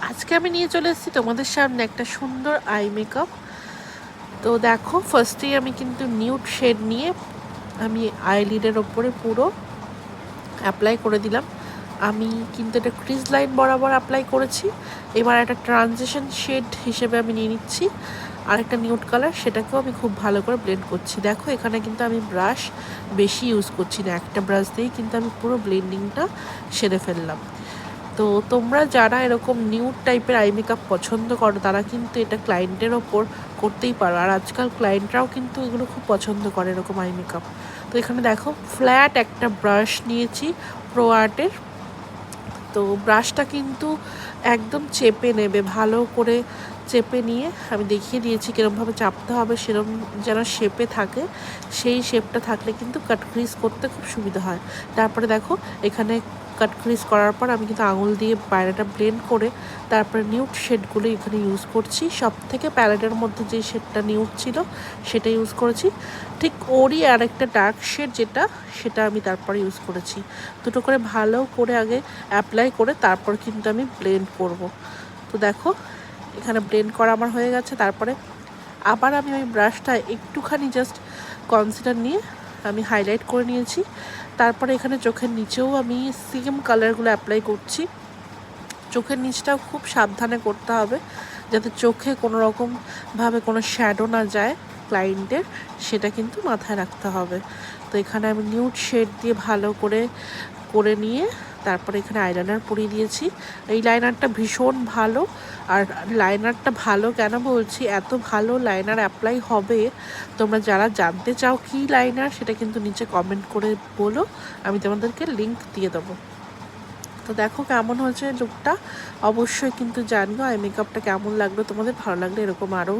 আজকে আমি নিয়ে চলে এসেছি তোমাদের সামনে একটা সুন্দর আই মেকআপ। তো দেখো, ফার্স্টেই আমি কিন্তু নিউড শেড নিয়ে আমি আইলিডের ওপরে পুরো অ্যাপ্লাই করে দিলাম। আমি কিন্তু এটা ক্রিজ লাইন বরাবর অ্যাপ্লাই করেছি। এবার একটা ট্রানজিশন শেড হিসেবে আমি নিয়ে নিচ্ছি আর একটা নিউড কালার, সেটাকেও আমি খুব ভালো করে ব্লেন্ড করছি। দেখো, এখানে কিন্তু আমি ব্রাশ বেশি ইউজ করছি না, একটা ব্রাশ দিয়েই কিন্তু আমি পুরো ব্লেন্ডিংটা সেরে ফেললাম। তো তোমরা যারা এরকম নিউড টাইপের আই মেকআপ পছন্দ করো তারা কিন্তু এটা ক্লায়েন্টের ওপর করতেই পারো। আর আজকাল ক্লায়েন্টরাও কিন্তু এগুলো খুব পছন্দ করে এরকম আই মেকআপ। তো এখানে দেখো, ফ্ল্যাট একটা ব্রাশ নিয়েছি প্রো আর্টের। তো ব্রাশটা কিন্তু একদম চেপে নেবে, ভালো করে চেপে নিয়ে আমি দেখিয়ে দিয়েছি কীরকমভাবে চাপতে হবে, সেরকম যেন শেপে থাকে। সেই শেপটা থাকলে কিন্তু কাট ক্রিজ করতে খুব সুবিধা হয়। তারপরে দেখো, এখানে কাট ক্রিজ করার পর আমি কিন্তু আঙুল দিয়ে বাইরেটা ব্লেন্ড করে তারপরে নিউড শেডগুলো এখানে ইউজ করছি। সব থেকে প্যালেটের মধ্যে যে শেডটা নিউড ছিল সেটা ইউজ করেছি। ঠিক ওরই আরেকটা ডার্ক শেড সেটা আমি তারপরে ইউজ করেছি। দুটো করে ভালো করে আগে অ্যাপ্লাই করে তারপর কিন্তু আমি ব্লেন্ড করব। তো দেখো, এখানে ব্লেন্ড করা আমার হয়ে গেছে। তারপরে আবার আমি ওই ব্রাশটা একটুখানি জাস্ট কনসিলার নিয়ে আমি হাইলাইট করে নিয়েছি। তারপরে এখানে চোখের নিচেও আমি সেম কালারগুলো অ্যাপ্লাই করছি। চোখের নিচটাও খুব সাবধানে করতে হবে যাতে চোখে কোনো রকমভাবে কোনো শ্যাডো না যায় ক্লায়েন্টের, সেটা কিন্তু মাথায় রাখতে হবে। তো এখানে আমি নিউড শেড দিয়ে ভালো করে করে নিয়ে তারপরে এখানে আইলাইনার পরিয়ে দিয়েছি। এই লাইনারটা ভীষণ ভালো। আর লাইনারটা ভালো কেন বলছি, এত ভালো লাইনার অ্যাপ্লাই হবে, তোমরা যারা জানতে চাও কী লাইনার সেটা কিন্তু নিচে কমেন্ট করে বলো, আমি তোমাদেরকে লিংক দিয়ে দেবো। তো দেখো কেমন হয়েছে লুকটা, অবশ্যই কিন্তু জানিও আই মেকআপটা কেমন লাগলো তোমাদের। ভালো লাগলে এরকম আরও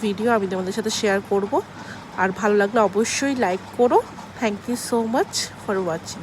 ভিডিও আমি তোমাদের সাথে শেয়ার করব। আর ভালো লাগলে অবশ্যই লাইক করো। Thank you so much for watching.